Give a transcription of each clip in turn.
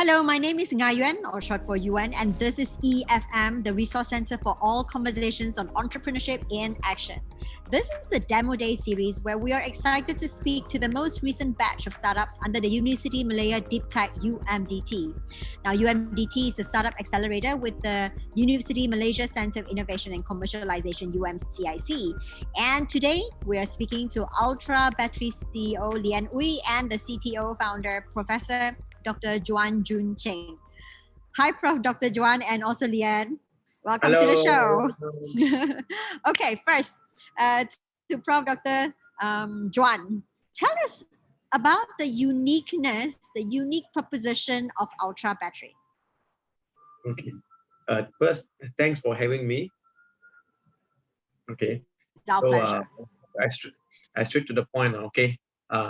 Hello, my name is Nga Yuan, or short for Yuan, and this is EFM, the Resource Center for all conversations on entrepreneurship in action. This is the Demo Day series where we are excited to speak to the most recent batch of startups under the University Malaya Deep Tech UMDT. Now, UMDT is a startup accelerator with the University Malaysia Center of Innovation and Commercialization UMCIC. And today we are speaking to UltraBattery CEO Lian Ui and the CTO founder, Professor Dr. Juan Jun Cheng. Hi, Prof. Dr. Juan and also Lian. Welcome to the show. Okay, first, to Prof. Dr. Juan, tell us about the uniqueness, the unique proposition of UltraBattery. Okay. First, thanks for having me. Okay. It's our pleasure. I straight to the point. Okay.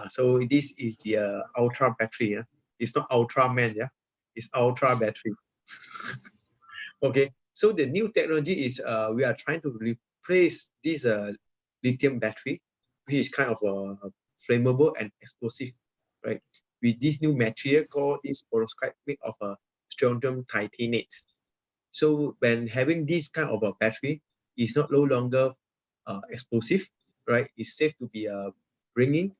So this is the UltraBattery. Yeah? It's not Ultraman. Yeah. It's UltraBattery. Okay. So the new technology is we are trying to replace this lithium battery, which is kind of flammable and explosive, right? With this new material called this perovskite made of strontium titanate. So when having this kind of a battery, it's not no longer explosive, right? It's safe to be bringing,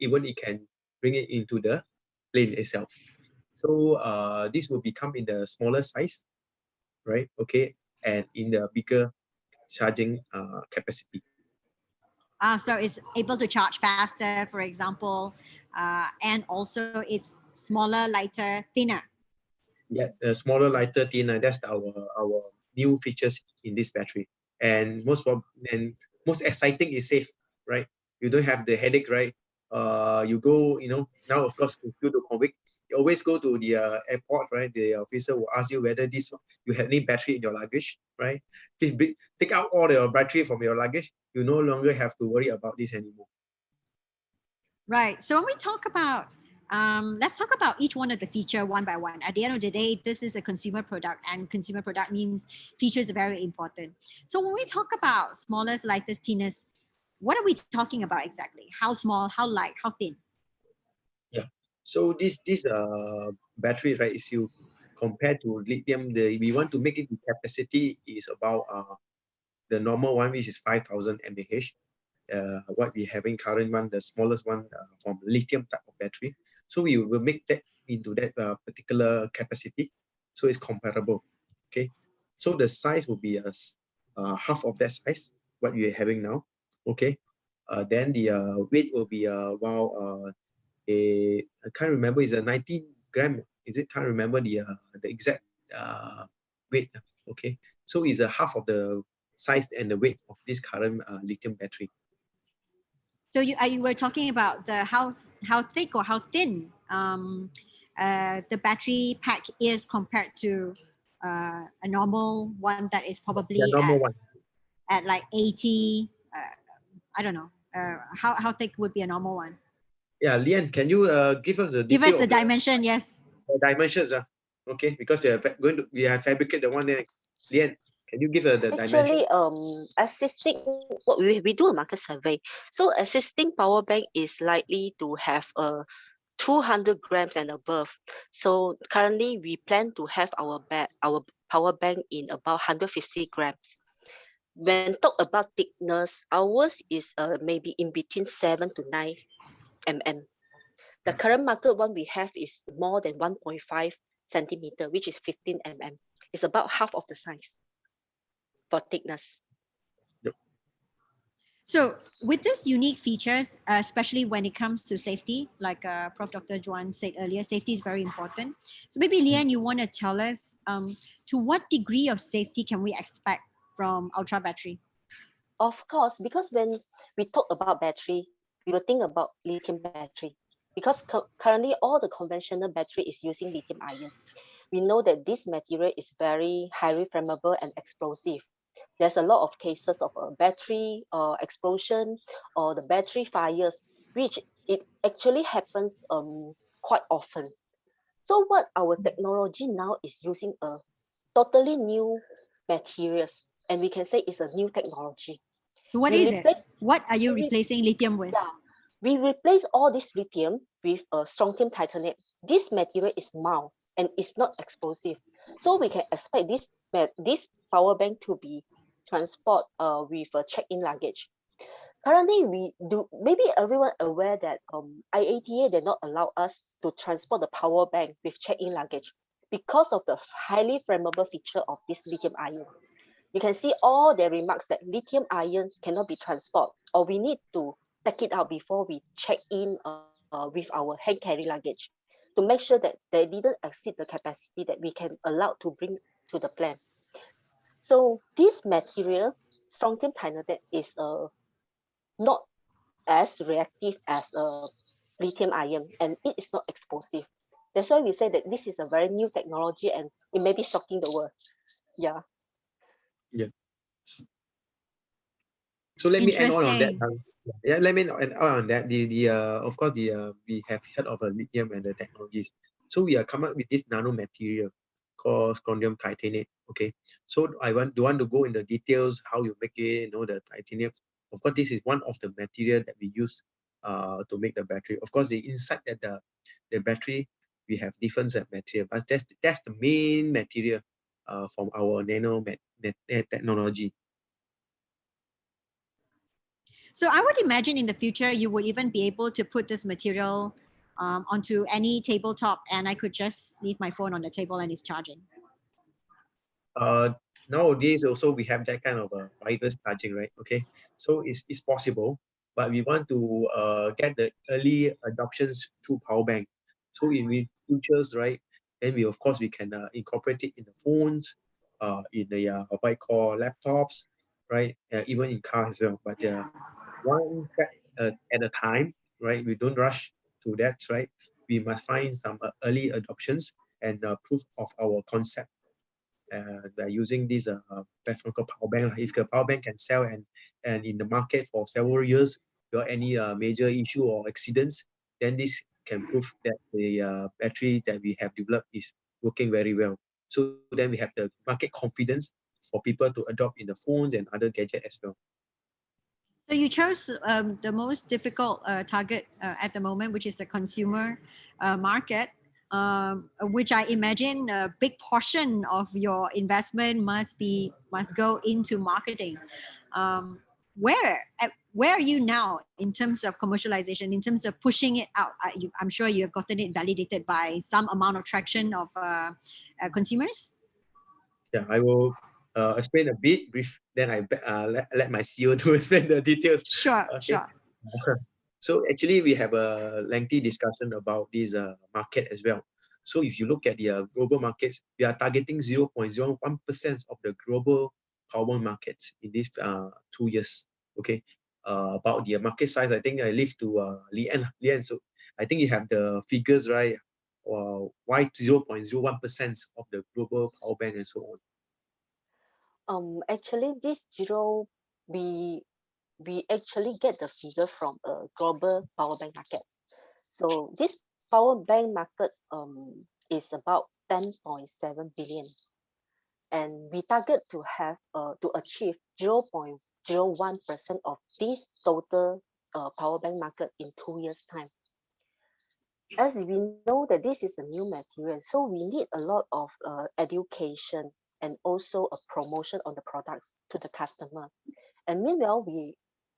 even it can bring it into the plane itself. So this will become in the smaller size, right? Okay, and in the bigger charging capacity. So it's able to charge faster, for example, and also it's smaller, lighter, thinner. Yeah, smaller, lighter, thinner. That's our new features in this battery. And most exciting is safe, right? You don't have the headache, right? You go, now of course due to COVID, you always go to the airport, right? The officer will ask you whether you have any battery in your luggage, right? Take out all the battery from your luggage. You no longer have to worry about this anymore. Right. So when we talk about let's talk about each one of the feature one by one. At the end of the day, this is a consumer product, and consumer product means features are very important. So when we talk about smallest, lightest, thinnest, what are we talking about exactly? How small, how light, how thin? Yeah. So this battery, right, if you compare to lithium, we want to make it the capacity is about the normal one, which is 5,000 mAh. What we having current one, the smallest one from lithium type of battery. So we will make that into that particular capacity. So it's comparable. Okay. So the size will be half of that size, what we are having now. Okay. Then the weight will be about I can't remember, it's a 19 gram. Is it? Can't remember the exact weight. Okay. So it's a half of the size and the weight of this current lithium battery. So you were talking about the how thick or how thin the battery pack is compared to a normal one that is probably at like 80. I don't know. How thick would be a normal one? Yeah, Lian, can you give us the dimension? Yes. The dimensions, okay, because we have fabricated the one there. Lian, can you give the dimension? Actually, assisting what we do a market survey. So assisting power bank is likely to have 200 grams and above. So currently we plan to have our power bank in about 150 grams. When talk about thickness, ours is maybe in between 7 to 9 mm. The current market one we have is more than 1.5 centimeter, which is 15 mm. It's about half of the size for thickness. Yep. So with these unique features, especially when it comes to safety, like Prof. Dr. Juan said earlier, safety is very important. So maybe Lian, you want to tell us to what degree of safety can we expect from UltraBattery? Of course, because when we talk about battery, we will think about lithium battery. Because currently all the conventional battery is using lithium ion. We know that this material is very highly flammable and explosive. There's a lot of cases of a battery explosion or the battery fires, which it actually happens quite often. So what our technology now is using a totally new materials, and we can say it's a new technology. So what is it? What are you replacing lithium with? Yeah, we replace all this lithium with a strontium titanate. This material is mild. and it's not explosive. So we can expect this power bank to be transport with a check-in luggage. Currently, we do, maybe everyone aware that IATA did not allow us to transport the power bank with check-in luggage because of the highly flammable feature of this lithium ion. You can see all their remarks that lithium ions cannot be transported, or we need to take it out before we check in with our hand carry luggage to make sure that they didn't exceed the capacity that we can allow to bring to the plane. So this material, strontium titanium, is not as reactive as a lithium ion, and it is not explosive. That's why we say that this is a very new technology and it may be shocking the world. Yeah. Yeah. So let me add on that. Interesting. Yeah, let me add on that. Of course we have heard of lithium and the technologies. So we are come up with this nano material called strontium titanium. Okay. So I want to go into details how you make it, the titanium. Of course, this is one of the material that we use to make the battery. Of course, the inside that the battery we have different material, but that's the main material from our technology. So I would imagine in the future you would even be able to put this material onto any tabletop, and I could just leave my phone on the table and it's charging. uh Nowadays also we have that kind of wireless charging, right? Okay, so it's possible, but we want to get the early adoptions through power bank. So in the futures, right, then we of course we can incorporate it in the phones, in the what I call laptops, right, even in cars as well. But one step at a time, right? We don't rush to that, right? We must find some early adoptions and proof of our concept by using this platform called power bank. If the power bank can sell and in the market for several years without any major issue or accidents, then this can prove that the battery that we have developed is working very well. So then we have the market confidence for people to adopt in the phones and other gadgets as well. So you chose the most difficult target at the moment, which is the consumer market, which I imagine a big portion of your investment must go into marketing. Where are you now in terms of commercialization, in terms of pushing it out? I'm sure you have gotten it validated by some amount of traction of consumers. Yeah, I will explain a bit brief. Then let my CEO to explain the details. Sure, Okay. sure. So actually, we have a lengthy discussion about this market as well. So if you look at the global markets, we are targeting 0.01% of the global power markets in these 2 years. Okay. About the market size, I think I leave to Lian. Lian, so I think you have the figures, right? Why 0.01% of the global power bank and so on? Actually, this zero, we we actually get the figure from global power bank markets. So this power bank markets is about 10.7 billion, and we target to have to achieve 0.01% of this total power bank market in 2 years time. As we know that this is a new material, so we need a lot of education and also a promotion on the products to the customer. And meanwhile, we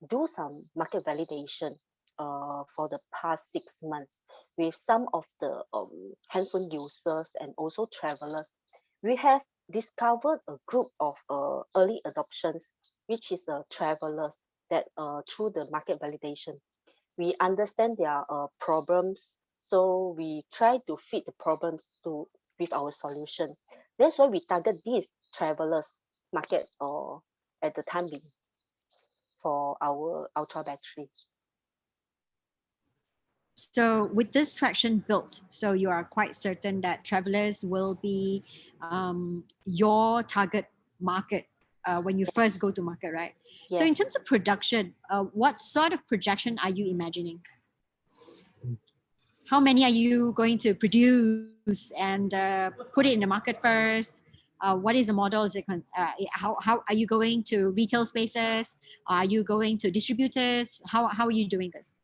do some market validation for the past 6 months with some of the handphone users and also travelers. We have discovered a group of early adoptions, which is travelers that through the market validation, we understand their problems, so we try to fit the problems to with our solution. That's why we target these travelers market or at the time being for our ultra battery. So with this traction built, so you are quite certain that travelers will be your target market when you first go to market, right? So in Yes. terms of production, what sort of projection are you imagining? How many are you going to produce and put it in the market first? What is the model? Is it how are you going to retail spaces? Are you going to distributors? How are you doing this?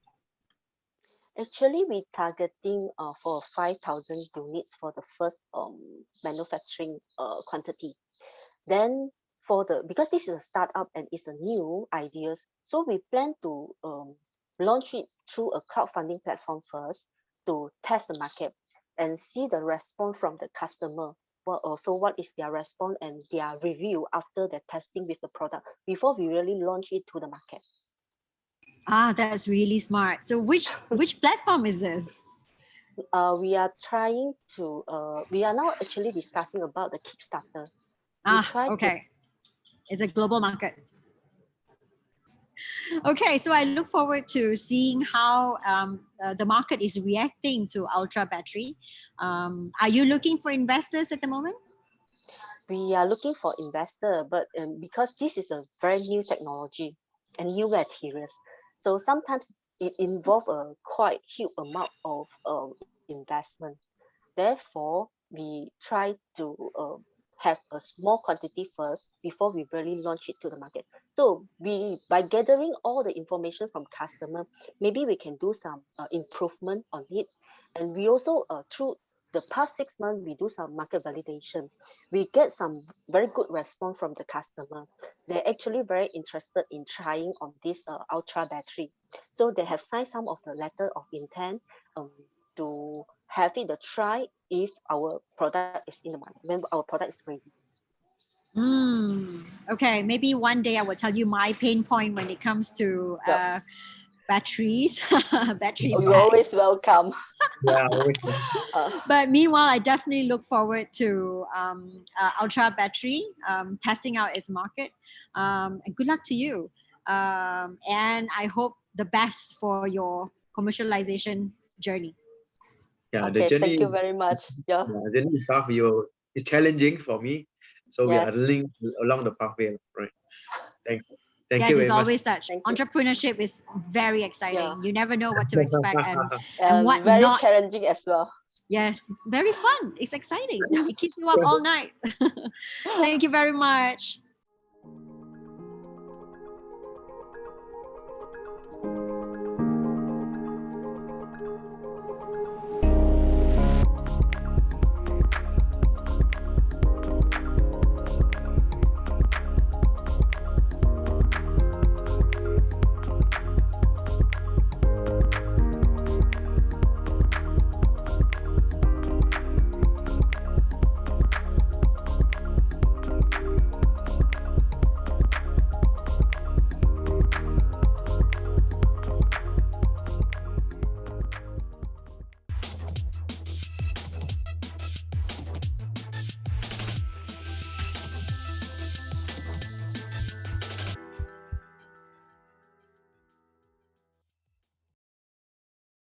Actually, we targeting for 5,000 units for the first manufacturing quantity. Then for the, because this is a startup and it's a new ideas, so we plan to launch it through a crowdfunding platform first to test the market and see the response from the customer. Well, also what is their response and their review after the testing with the product before we really launch it to the market. Ah, that's really smart. So which platform is this? We are trying to we are now actually discussing about the Kickstarter. We Ah, try to okay. It's a global market. Okay, so I look forward to seeing how the market is reacting to Ultra Battery. Are you looking for investors at the moment? we are looking for investor, but because this is a very new technology and new materials, so sometimes it involve a quite huge amount of investment. Therefore, we try to have a small quantity first before we really launch it to the market. So we, by gathering all the information from customer, maybe we can do some improvement on it. And we also through the past 6 months, we do some market validation. We get some very good response from the customer. They're actually very interested in trying on this ultra battery. So they have signed some of the letter of intent to have it a try if our product is in the market, when our product is ready. Okay, maybe one day I will tell you my pain point when it comes to batteries, battery You're packs. always welcome. Yeah, always. But meanwhile, I definitely look forward to Ultra Battery testing out its market. And good luck to you. And I hope the best for your commercialization journey. Yeah, the Okay, journey, thank you very much. Yeah, yeah, the journey is tough. It's challenging for me. So we are yes. linked along the pathway, right? Thanks. Thank Yes, you it's very much. always such. Thank you. Entrepreneurship is very exciting. Yeah. You never know what to expect and And what very not. challenging as well. Yes, very fun. It's exciting. It keeps you up all night. Thank you very much.